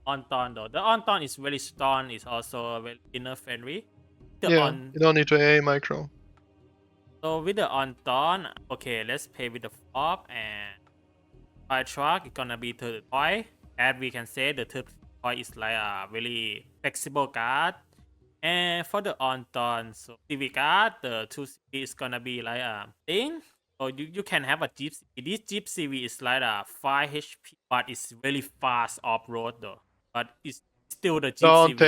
on though. The on is very strong. It's also very beginner friendly. The Yeah, on. you don't need to AA micro. So with the on, okay, let's play with the flop and fire truck. It's gonna be third point. As we can say, the third point is like a very flexible card. And for the on so CV card, the 2CV is gonna be like a thing. So you can have a Jeep CV. This Jeep CV is like a 5 HP, but it's really fast off road though. But it's still the Jeep Don't CV.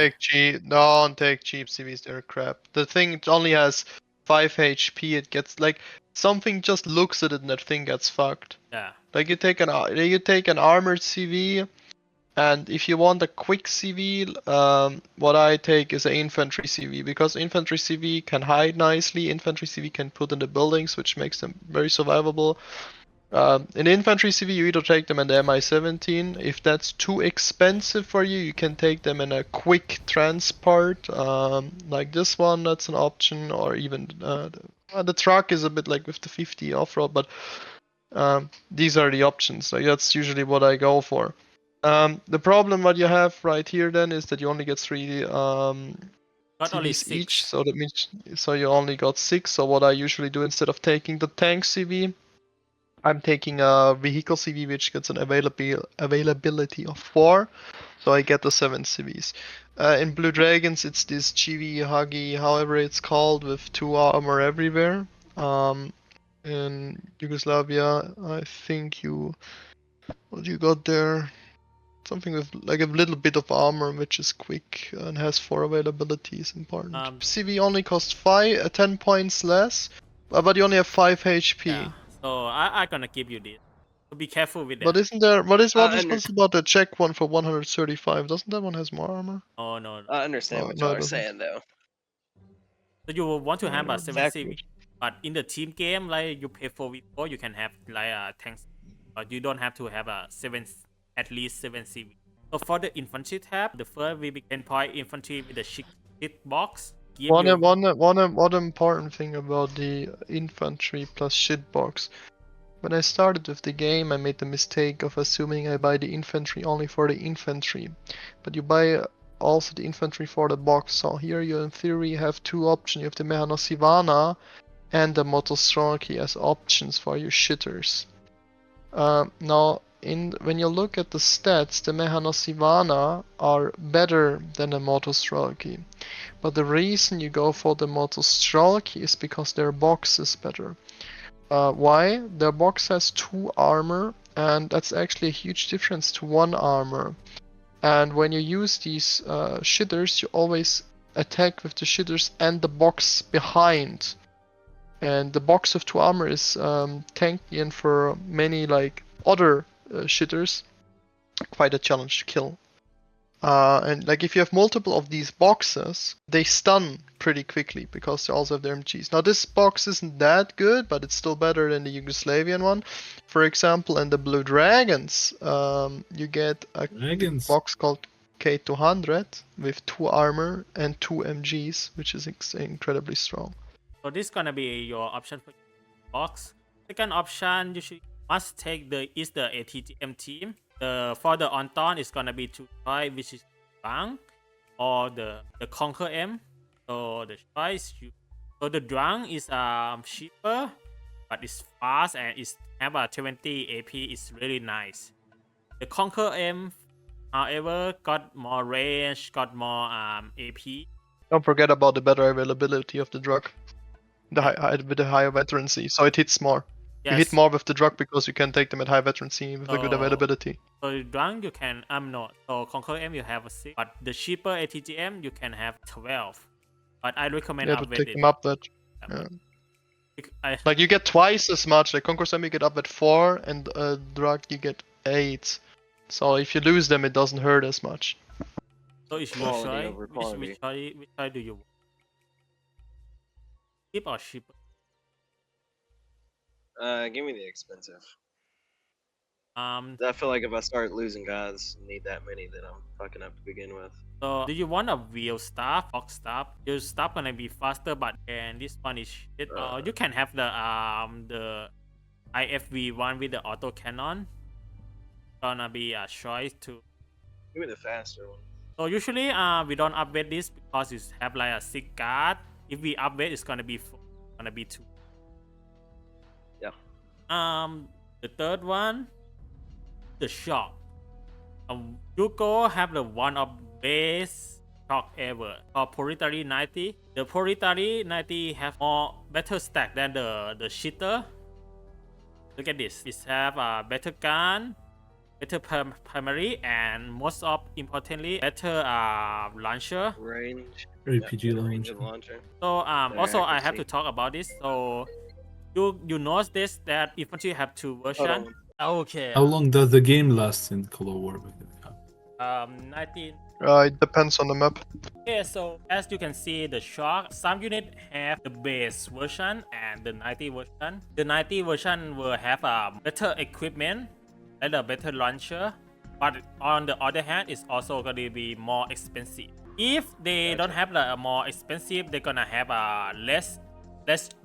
take cheap CVs, they're crap. The thing only has 5 HP, it gets like something just looks at it and that thing gets fucked. Yeah. Like you take an armored CV, and if you want a quick CV, what I take is an infantry CV, because infantry CV can hide nicely, infantry CV can put in the buildings, which makes them very survivable. In infantry CV, you either take them in the MI-17. If that's too expensive for you, you can take them in a quick transport, like this one, that's an option, or even the truck is a bit like with the 50 off-road, but these are the options. So that's usually what I go for. The problem what you have right here then is that you only get 3 Got only CVs each, 6. so that means you only got 6. So what I usually do, instead of taking the tank CV, I'm taking a vehicle CV which gets an availability of 4, so I get the 7 CVs. In Blue Dragons, it's this GV Huggy, however it's called, with 2 armor everywhere. In Yugoslavia, I think what you got there? Something with like a little bit of armor, which is quick and has 4 availability is important. CV only costs 10 points less, but you only have 5 HP. Yeah. So I gonna give you this. So be careful with that. But isn't there what is about the Czech one for 135? Doesn't that one has more armor? Oh no. I understand what y'all are saying though. So you will want to have a 7 Exactly. CV, but in the team game, like you pay for V4, you can have like a tanks, but you don't have to have a 7, at least 7 CV. So for the infantry tab, the first we begin point infantry with the shit box. One important thing about the infantry plus shit box. When I started with the game, I made the mistake of assuming I buy the infantry only for the infantry, but you buy also the infantry for the box. So here you in theory have 2 options. You have the Mehanosivana and the Motostroki as options for your shitters. Now, when you look at the stats, the Mehanosivana are better than the Motostroki. But the reason you go for the Motostroki is because their box is better. Why? Their box has 2 armor, and that's actually a huge difference to 1 armor. And when you use these shitters, you always attack with the shitters and the box behind. And the box of 2 armor is tanky, and for many like other shitters, quite a challenge to kill. And like if you have multiple of these boxes, they stun pretty quickly because they also have their MGs. Now this box isn't that good, but it's still better than the Yugoslavian one. For example, in the Blue Dragons, you get a box called K200 with 2 armor and 2 MGs, which is incredibly strong. So this is gonna be your option for box. Second option, you must take the ATGM team. For the Anton is gonna be 2 choice, which is Drang or the Conquer M. So the choice so the Drang is cheaper, but it's fast and it's have a 20 AP. It's really nice. The Conquer M, however, got more range, got more AP. Don't forget about the better availability of the drug. With the higher veterancy, so it hits more. Yes. You hit more with the drug because you can take them at high veterancy with a good availability. So the drug you can no. So Conquer M you have a 6, but the cheaper ATGM you can have 12. But I recommend to take them up that. Yeah. Like you get twice as much. Like Conquer M you get up at 4, and drug you get 8. So if you lose them, it doesn't hurt as much. So it's your choice. Which choice do you want? Cheap or cheaper? Give me the expensive. I feel like if I start losing guys, need that many, then I'm fucking up to begin with. So, do you want a wheel staff, box staff? Your staff gonna be faster, but and this one is shit. You can have the IFV one with the auto cannon. Gonna be a choice too. Give me the faster one. So usually we don't upgrade this because it have like a 6 card. If we upgrade, it's gonna be 4, gonna be 2. Yeah. The third one, the shock. You go have the one of base shock ever called Proletary 90. The Proletary 90 have more better stack than the shitter. Look at this. It have a better gun, better primary, and most of importantly better launcher. Range. RPG better range launcher. of launcher. So also I have to accuracy. talk about this. So you know this that infantry have 2 Hold versions. on. Okay. How long does the game last in Call of War? 19. It depends on the map. Okay, so as you can see, the shock, some unit have the base version and the 90 version. The 90 version will have a better equipment and a better launcher, but on the other hand, it's also going to be more expensive. If they don't have the more expensive, they're gonna have a less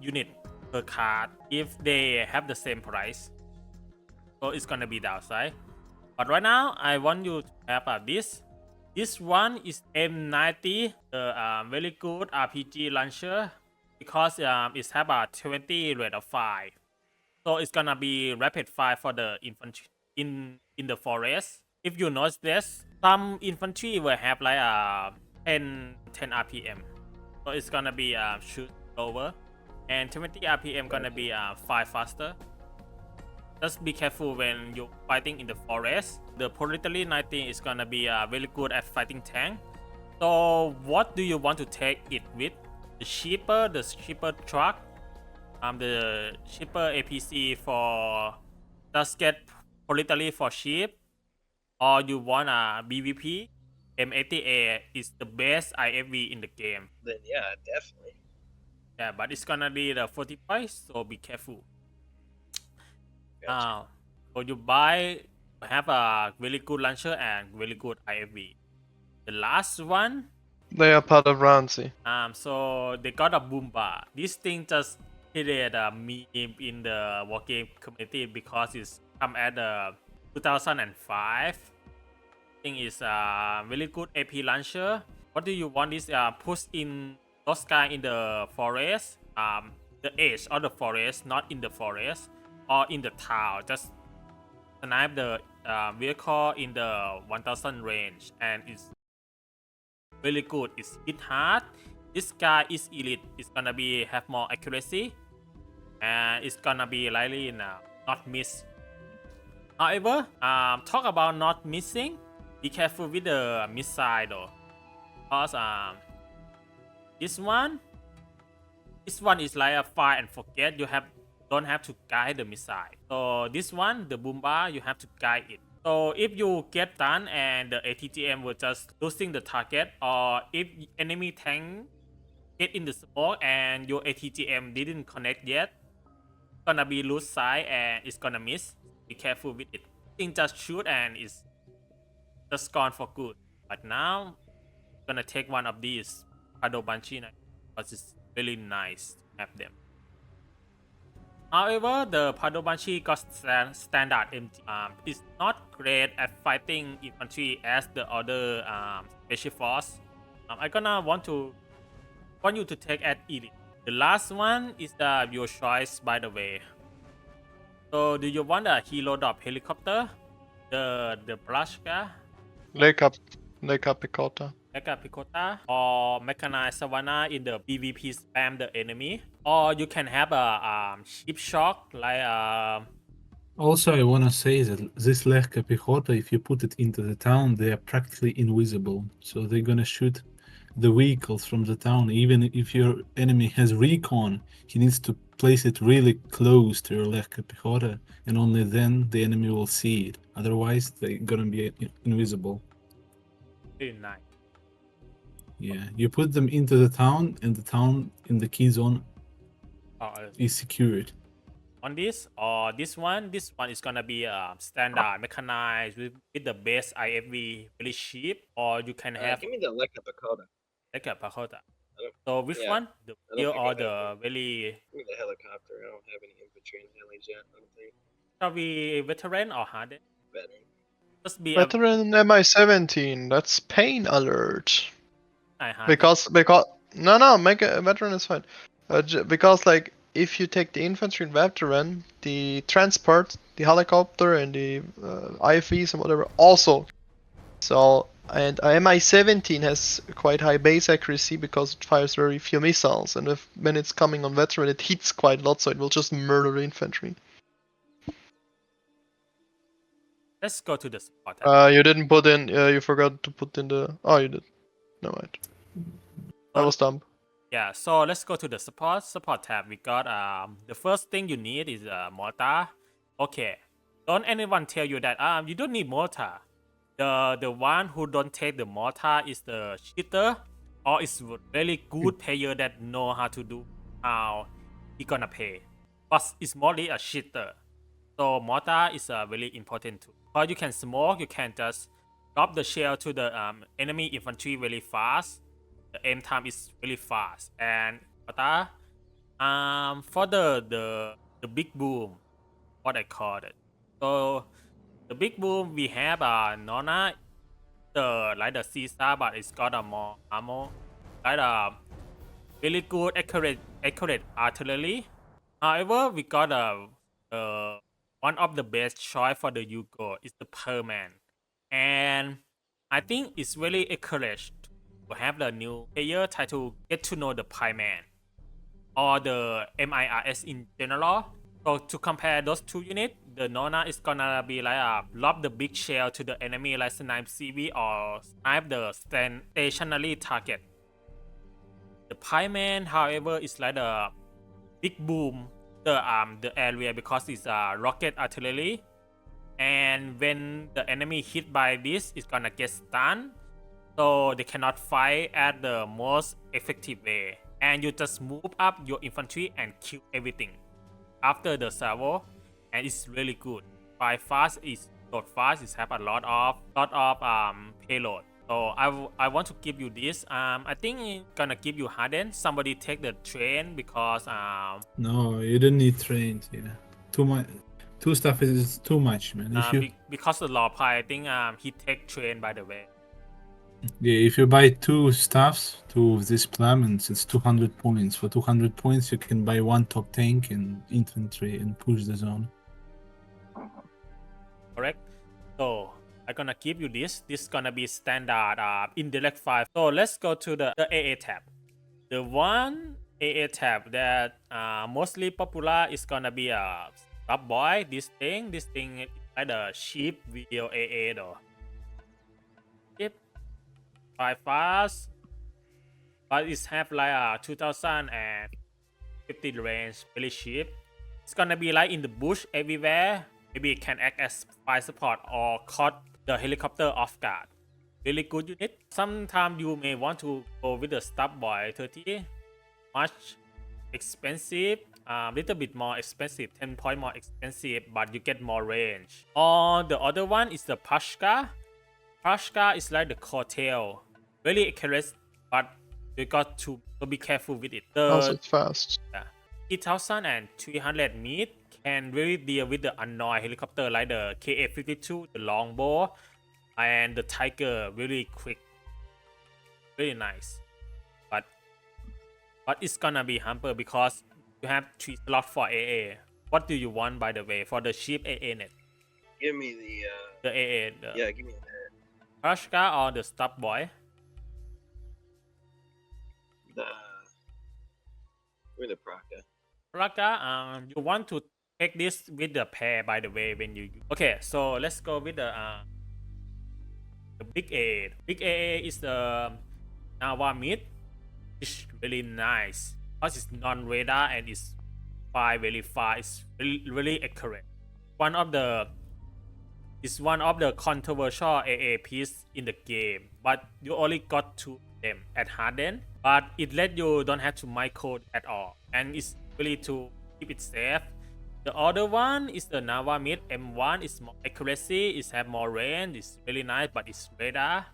unit per card if they have the same price. So it's gonna be downside. But right now, I want you to have this. This one is M90, the very good RPG launcher because it have a 20 rate of fire. So it's gonna be rapid fire for the infantry in the forest. If you notice this, some infantry will have like a 10 RPM. So it's gonna be shoot slower, and 20 RPM gonna be fire faster. Just be careful when you're fighting in the forest. The Proletary 19 is gonna be very good at fighting tank. So what do you want to take it with? The shipper truck, the shipper APC for just get Proletary for sheep, or you want a BVP? M80A is the best IFV in the game. Then yeah, definitely. Yeah, but it's gonna be the 40 price, so be careful. Gotcha. So you buy have a really good launcher and really good IFV. The last one, They are part of Ranzi. so they got a boomba. This thing just created a meme in the wargame community because it's come at the 2005. Thing is a really good AP launcher. What do you want is push in those guys in the forest, the edge of the forest, not in the forest or in the town. Just snipe the vehicle in the 1000 range, and it's really good. It's hit hard. This guy is elite. It's gonna be have more accuracy, and it's gonna be likely not miss. However, talk about not missing. Be careful with the missile though, because this one is like a fire and forget. You don't have to guide the missile. So this one, the boomba, you have to guide it. So if you get done and the ATGM will just losing the target, or if enemy tank get in the smoke and your ATGM didn't connect yet, it's gonna be lose side and it's gonna miss. Be careful with it. Thing just shoot and it's just gone for good. But now I'm gonna take one of these Padobanchi because it's really nice to have them. However, the Padobanchi got standard MG. It's not great at fighting infantry as the other special force. I'm gonna want you to take at elite. The last one is your choice, by the way. So do you want a hero drop helicopter, the Brashka, Leka Picota. Mega Picota, or mechanized Savannah in the PvP spam the enemy, or you can have a ship shock like Also, I want to say that this Lerka Pechota, if you put it into the town, they are practically invisible. So they're gonna shoot the vehicles from the town. Even if your enemy has recon, he needs to place it really close to your Lerka Pechota, and only then the enemy will see it. Otherwise, they're gonna be invisible. really nice. Yeah, you put them into the town, and the town in the key zone is secured. On this or this one is gonna be standard mechanized with the base IFV really cheap, or you can have Give me the Leka Pacoda. like a Pachota. I don't- So which yeah, one? The I don't real think or I the have very Give me the helicopter. I don't have any infantry and helis yet. I don't think. shall we veteran or hardened? Veteran. Just be a Veteran MI-17. That's pain alert. uh-huh. Because no, make a veteran is fine. Because like if you take the infantry and veteran, the transport, the helicopter, and the IFVs and whatever also. So and MI-17 has quite high base accuracy because it fires very few missiles, and when it's coming on veteran, it hits quite a lot, so it will just murder the infantry. Let's go to the support tab. You didn't put in. You forgot to put in the. Oh, you did. No mind. That was dumb. Yeah, so let's go to the support tab. We got the first thing you need is mortar. Okay, don't anyone tell you that you don't need mortar. The one who don't take the mortar is the cheater or is really good player that know how to do how he gonna play. But it's mostly a cheater. So mortar is very important too. Or you can smoke, you can just drop the shell to the enemy infantry really fast. The aim time is really fast. And mortar, for the big boom, what I call it. So the big boom we have Nona, like the Caesar, but it's got a more ammo, like really good accurate artillery. However, we got one of the best choice for the Yugo is the Perman, and I think it's really encouraged to have the new player try to get to know the Pyman or the MIRS in general. So to compare those two units, the Nona is gonna be like lob the big shell to the enemy like snipe CV or snipe the stationary target. The Pyman, however, is like the big boom the area because it's rocket artillery, and when the enemy hit by this, it's gonna get stunned, so they cannot fight at the most effective way, and you just move up your infantry and kill everything after the salvo, and it's really good. Fire fast, is load fast, it have a lot of payload. So I want to give you this. I think it's gonna give you harden. Somebody take the train because No, you don't need trains. Yeah, too much. Two stuff is too much, man. If you because the law pie, I think he take train by the way. yeah, if you buy two staffs, two of these plamens, it's 200 points. For 200 points, you can buy one top tank and infantry and push the zone. Correct. So I'm gonna give you this. This is gonna be standard indirect fire. So let's go to the AA tab. The one AA tab that mostly popular is gonna be a Stop Boy. This thing is like the cheap video AA though. Cheap, fire fast, but it have like a 2050 range, really cheap. It's gonna be like in the bush everywhere. Maybe it can act as fire support or caught the helicopter off guard. Really good unit. Sometimes you may want to go with the Stop Boy 30. Much expensive. Little bit more expensive. 10 point more expensive, but you get more range. Or the other one is the Pashka. Pashka is like the Cortail. Really accurate, but you got to be careful with it. Also, it's fast. 3,300 meat can really deal with the annoying helicopter like the KA-52, the longbow, and the Tiger really quick. Really nice. But it's gonna be hamper because you have 3 slots for AA. What do you want, by the way, for the cheap AA net? Give me The AA, yeah, give me that. Pashka or the Stop Boy? With the Praka. Praka, you want to take this with the pair, by the way, when you... Okay, so let's go with the big AA. Big AA is the Nawa mid. It's really nice because it's non-radar and it's fire very far. It's really accurate. It's one of the controversial AA piece in the game, but you only got 2 of them at Harden. But it let you don't have to micro at all, and it's really to keep it safe. The other one is the Nawa mid M1. It's more accuracy. It have more range. It's really nice, but it's radar.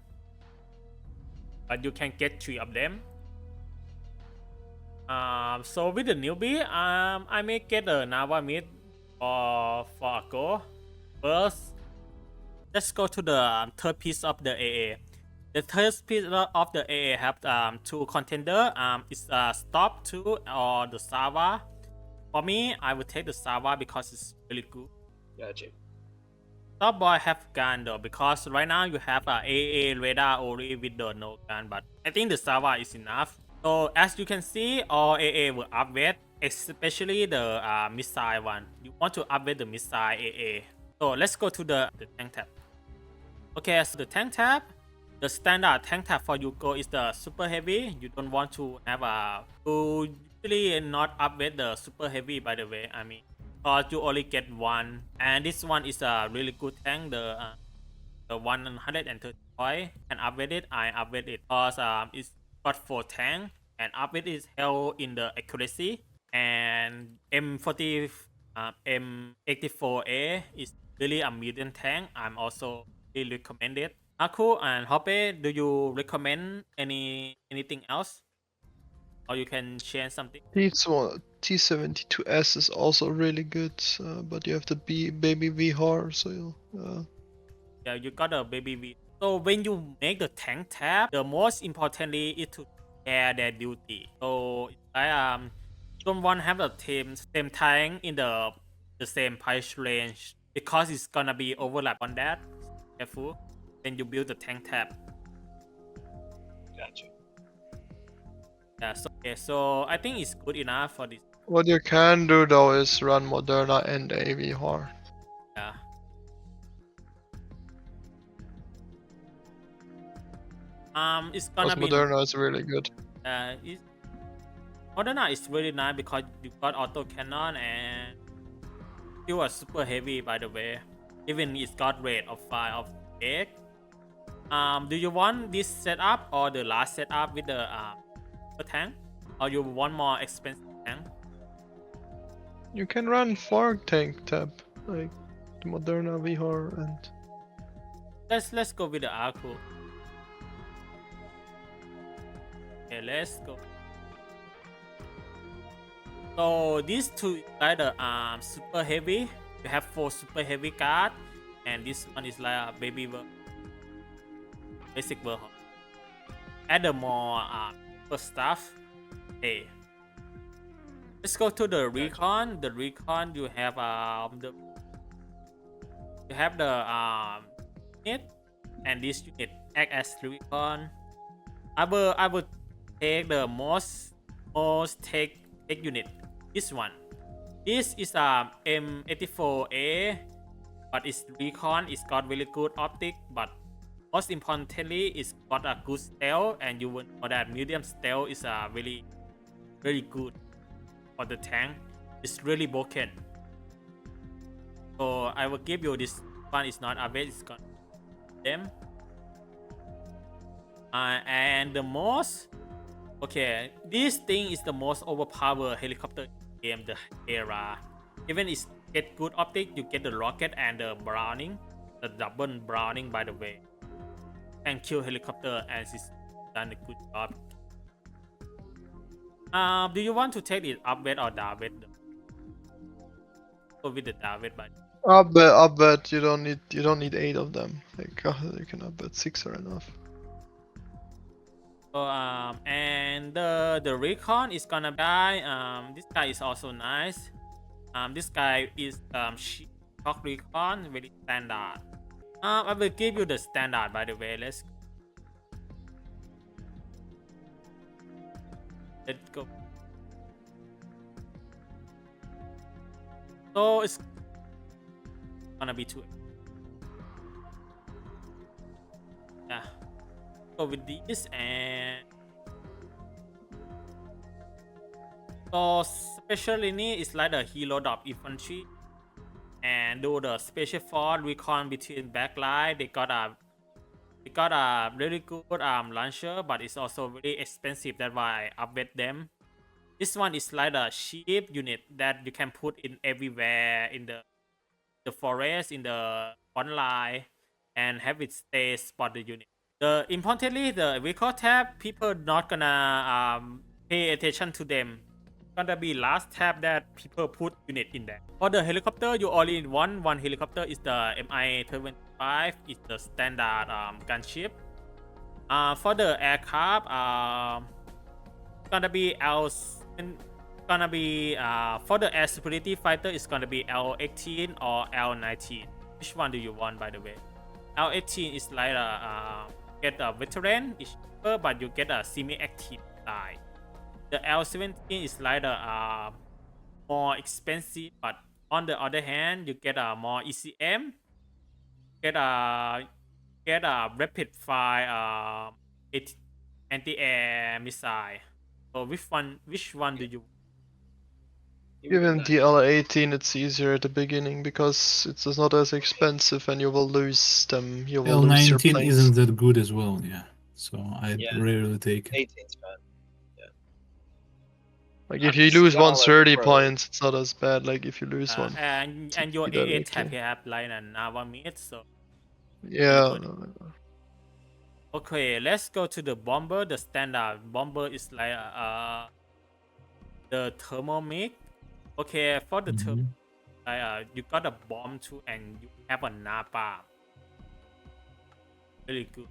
But you can get 3 of them. So with the newbie, I may get a Nawa mid for a go. First, let's go to the third piece of the AA. The third piece of the AA have two contender. It's stop 2 or the Sava. For me, I would take the Sava because it's really good. Gotcha. Top boy have gun though because right now you have AA radar only with the no gun, but I think the Sava is enough. So as you can see, all AA will upgrade, especially the missile one. You want to upgrade the missile AA. So let's go to the tank tab. Okay, so the tank tab, the standard tank tab for you go is the super heavy. You don't want to have to usually not upgrade the super heavy, by the way. I mean, because you only get one, and this one is a really good tank. The 130 point and upgrade it. I upgrade it because it's got 4 tank and upgrade is held in the accuracy, and M40 M84A is really a medium tank. I'm also really recommend it. Aku and Hoppe, do you recommend anything else, or you can change something? T72S is also really good, but you have the baby VHAR, so Yeah, you got a baby V. So when you make the tank tab, the most importantly is to share their duty. So you don't want to have the same tank in the same price range because it's gonna be overlap on that. Careful when you build the tank tab. Gotcha. Yeah, so okay, so I think it's good enough for this. what you can do though is run Moderna and a VHAR. Yeah. It's gonna Because be Moderna is really good. Moderna is really nice because you got auto cannon and you are super heavy, by the way. Even it's got rate of 5 of 8. Do you want this setup or the last setup with the super tank, or you want more expensive tank? You can run 4 tank tab, like the Moderna VHAR and Let's go with the Aku. Okay, let's go. So these two are the super heavy. You have 4 super heavy card, and this one is like a baby basic version. Add the more super stuff. Hey, let's go to the recon. The recon you have the unit, and this unit act as recon. I will take the most take unit. This one. This is M84A, but its recon is got really good optic, but most importantly it's got a good stealth, and you will know that medium stealth is really good for the tank. It's really broken. So I will give you this one. Is not upgrade, it's got them. And the most this thing is the most overpowered helicopter game the era. Even it's get good optic, you get the rocket and the Browning, the double Browning, by the way, and kill helicopter, and it's done a good job. Do you want to take it upgrade or downgrade? Go with the downgrade, but upbet. You don't need 8 of them. Like you can upbet 6 are enough. So and the recon is gonna die. This guy is also nice. This guy is shock recon, very standard. I will give you the standard, by the way. Let's go. So it's gonna be 2. Yeah. Go with this, and so special ini is like the hero drop infantry, and do the special force recon between backline. They got a really good launcher, but it's also very expensive. That's why I upgrade them. This one is like a cheap unit that you can put in everywhere in the forest, in the front line, and have it stay spot the unit. Importantly, the vehicle tab, people not gonna pay attention to them. Gonna be last tab that people put unit in there. For the helicopter, you only want one helicopter is the Mi-25. 5 is the standard gunship. For the aircraft, gonna be gonna be for the air superiority fighter, it's gonna be L18 or L19. Which one do you want, by the way? L18 is like get a veteran, it's cheaper, but you get a semi-active side. The L17 is like more expensive, but on the other hand, you get a more ECM, get a rapid fire anti-air missile. So which one do you? Even the L18, it's easier at the beginning because it's not as expensive and you will lose them. You will lose your L19 planes. isn't that good as well, yeah. So I Yeah. rarely take it. 18's fine. Like I'm if you just lose gonna let the 130 pros- points, it's not as bad. Like if you lose one. And your You don't AA need tab to. have like a Nava mid, so Yeah. okay, let's go to the bomber. The standard bomber is like the thermomic. Okay, for the Mhm. you got a bomb too, and you have a napalm. Really good.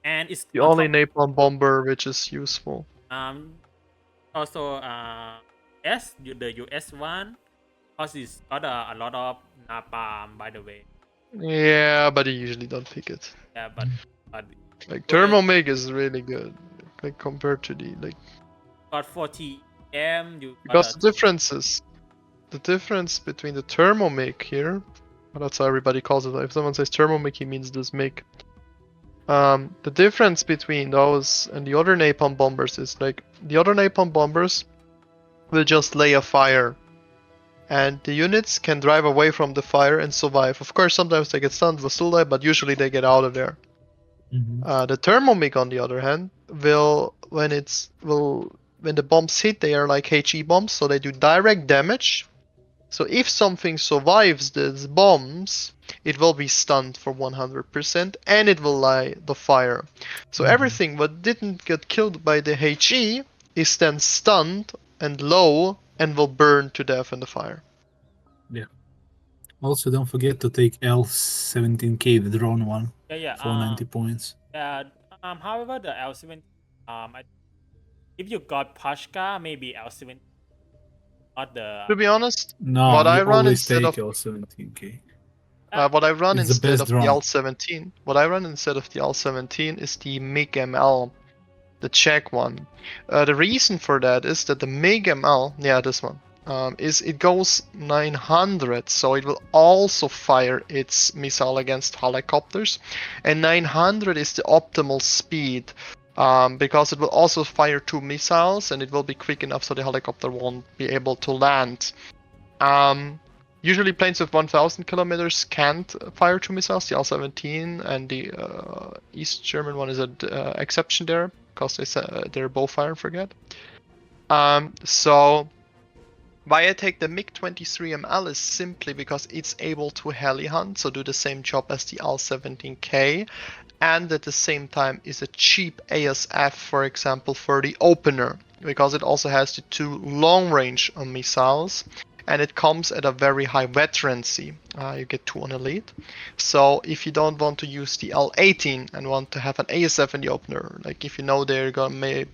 And it's The on only top- napalm bomber which is useful. Also the US one, because it's got a lot of napalm, by the way. Yeah, but you usually don't pick it. Yeah, but Like Well, Thermomig is really good. Like compared to the like got 40 you got because the difference between the Thermomig here, well, that's how everybody calls it. If someone says Thermomig, he means this MiG. The difference between those and the other napalm bombers is like the other napalm bombers will just lay a fire, and the units can drive away from the fire and survive. Of course, sometimes they get stunned, will still die, but usually they get out of there. Mhm. The Thermomig, on the other hand, will when the bombs hit, they are like HE bombs, so they do direct damage. So if something survives these bombs, it will be stunned for 100% and it will light the fire. So Mhm. everything what didn't get killed by the HE is then stunned and low and will burn to death in the fire. Also, don't forget to take L17K, the drone one, yeah for 90 points. however the L7 if you got Pashka, maybe L7 not the To be honest, No, what you I run always instead take of L17K. what I run It's the instead best of the drone. L17, what I run instead of the L17 is the MiG ML, the Czech one. The reason for that is that the MiG ML, yeah, this one, is it goes 900, so it will also fire its missile against helicopters, and 900 is the optimal speed. Because it will also fire 2 missiles and it will be quick enough so the helicopter won't be able to land. Usually planes with 1000 kilometers can't fire 2 missiles, the L-17 and the East German one is an exception there, because they're both fire and forget. So why I take the MiG-23ML is simply because it's able to heli hunt, so do the same job as the L-17K, and at the same time is a cheap ASF, for example, for the opener, because it also has the 2 long-range missiles, and it comes at a very high veterancy. You get 2 on elite. So if you don't want to use the L18 and want to have an ASF in the opener, like if you know they're gonna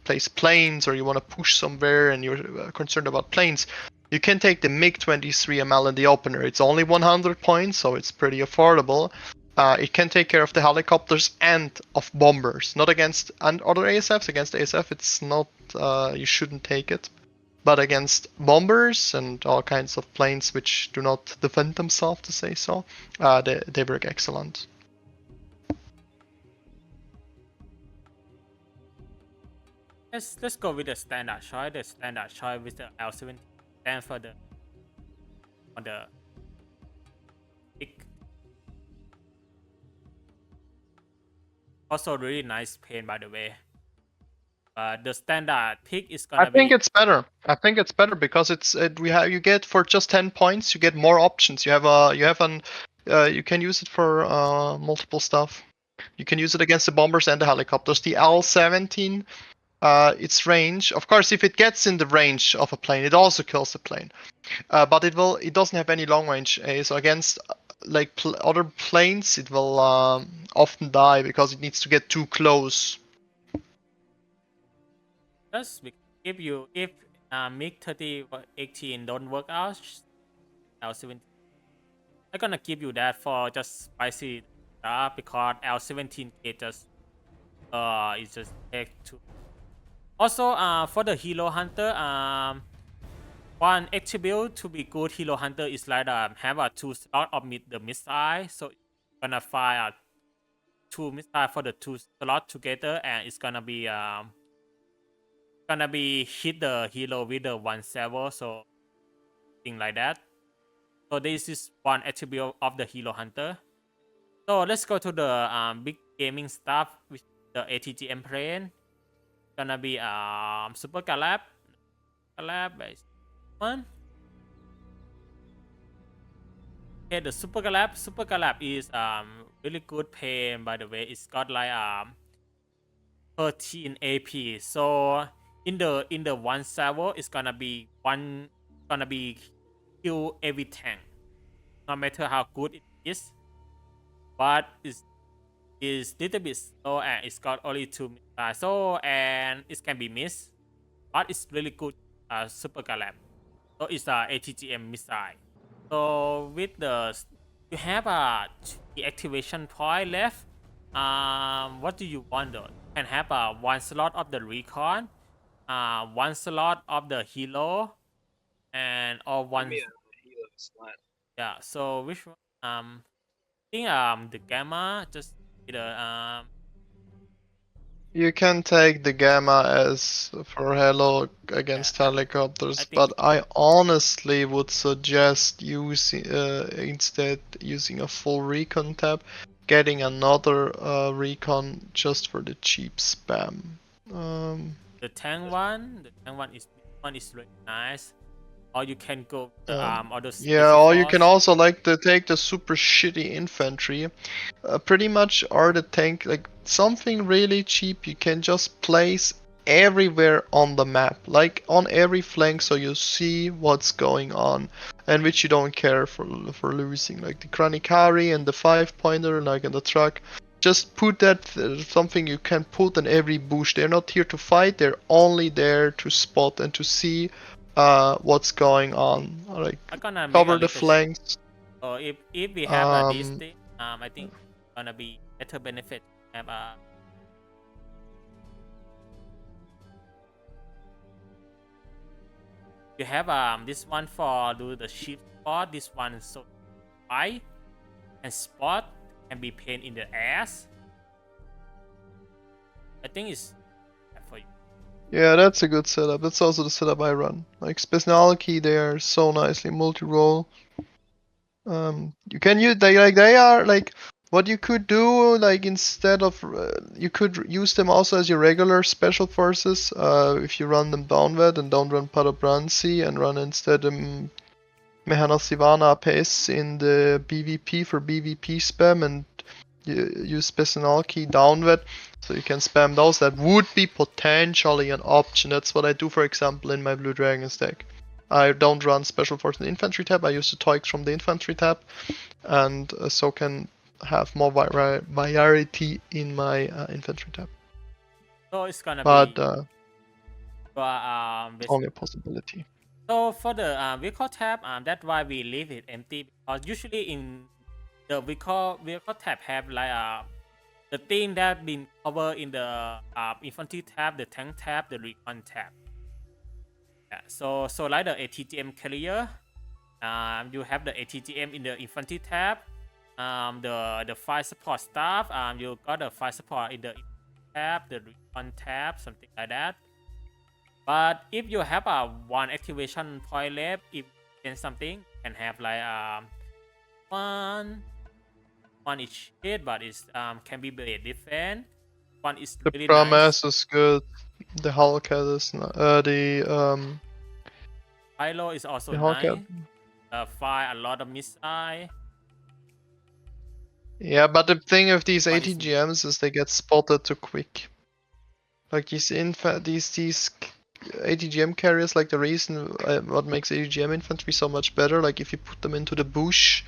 place planes or you want to push somewhere and you're concerned about planes, you can take the MiG-23ML in the opener. It's only 100 points, so it's pretty affordable. It can take care of the helicopters and of bombers. Not against other ASFs. Against ASF, it's not. You shouldn't take it. But against bombers and all kinds of planes which do not defend themselves, to say so, they work excellent. Let's go with the standard choice. The standard choice with the L7 stand for the on the pick. Also really nice paint, by the way. The standard pick is gonna I think be. it's better. I think it's better because you get for just 10 points you get more options. You can use it for multiple stuff. You can use it against the bombers and the helicopters. The L-17, its range, of course, if it gets in the range of a plane, it also kills the plane. But it doesn't have any long range. So against like other planes, it will often die because it needs to get too close. Just if MiG 3018 don't work out, L17, I'm gonna give you that for just spicy stuff because L17K just it just take too. Also for the hero hunter one attribute to be good hero hunter is like have a 2 slot of the missile, so it's gonna fire 2 missile for the 2 slot together, and it's gonna be hit the hero with the 1 servo, so thing like that. So this is one attribute of the hero hunter. So let's go to the big gaming stuff, which is the ATGM plane. Gonna be super collab is one. Okay, the super collab is really good plane, by the way. It's got like 13 AP. So in the 1 servo, it's gonna be kill every tank, no matter how good it is. But it's little bit slow, and it's got only 2 missiles. So and it can be missed, but it's really good super collab. So it's a ATGM missile. So with you have the activation point left. What do you want though? You can have 1 slot of the recon, 1 slot of the hero, and or Give one. me a helo slot. Yeah. So which one? I think the gamma just either You can take the Gamma as for Halo against Yeah. helicopters, I think- but I honestly would suggest using instead using a full recon tab, getting another recon just for the cheap spam. the tank one is really nice. Or you can go the other Yeah, or you can also like to take the super shitty infantry. Pretty much are the tank like something really cheap you can just place everywhere on the map, like on every flank, so you see what's going on, and which you don't care for losing, like the Kranikari and the 5-pointer, like in the truck. Just put that something you can put in every bush. They're not here to fight; they're only there to spot and to see what's going on. Like I'm gonna make cover a the little flanks. So if we have this thing, I think it's gonna be better benefit to have you have this one for do the shift spot. This one is so high and spot can be pain in the ass. I think it's for you. Yeah, that's a good setup. That's also the setup I run. Like Spesnalki, they are so nicely multi-role. You can use they are like what you could do like instead of you could use them also as your regular special forces if you run them downward and don't run Padobransi and run instead Mehana Sivana APS in the BVP for BVP spam and use Spesnalki downward so you can spam those. That would be potentially an option. That's what I do, for example, in my Blue Dragons deck. I don't run Special Force in the Infantry tab, I use the Toiks from the Infantry tab, and so can have more variety in my Infantry tab. So it's gonna But be only a possibility. So for the vehicle tab, that's why we leave it empty, because usually in the vehicle tab have like the thing that been covered in the infantry tab, the tank tab, the recon tab. Yeah, so like the ATGM carrier, you have the ATGM in the infantry tab. The fire support staff, you got the fire support in the tab, the recon tab, something like that. But if you have one activation point left, if you something, you can have like one each hit, but it's can be very different. One is The really Promise nice. is good. The Hellcat is Hilo is also the nice. Hellcat. Fire a lot of missile. Yeah, but the thing of these One is- ATGMs is they get spotted too quick. Like these ATGM carriers, like the reason what makes ATGM infantry so much better, like if you put them into the bush,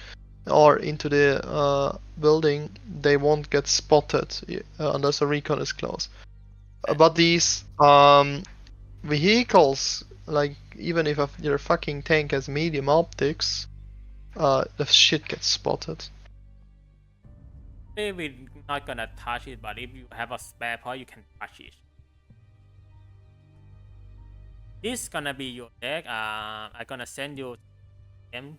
or into the building, they won't get spotted unless a recon is close. But these vehicles, like even if your fucking tank has medium optics, the shit gets spotted. We're not gonna touch it, but if you have a spare part, you can touch it. This gonna be your deck. I'm gonna send you them.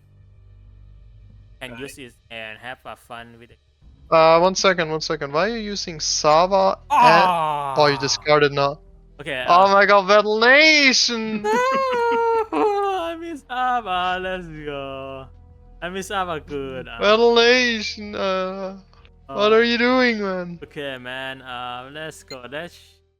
Can use it and have a fun with it. 1 second. Why are you using Sava? Oh, you discarded now. Okay. Oh my god, ventilation! I miss Ava. Let's go. I miss Ava good. Ventilation! What are you doing, man? Okay, man. Let's go. Let's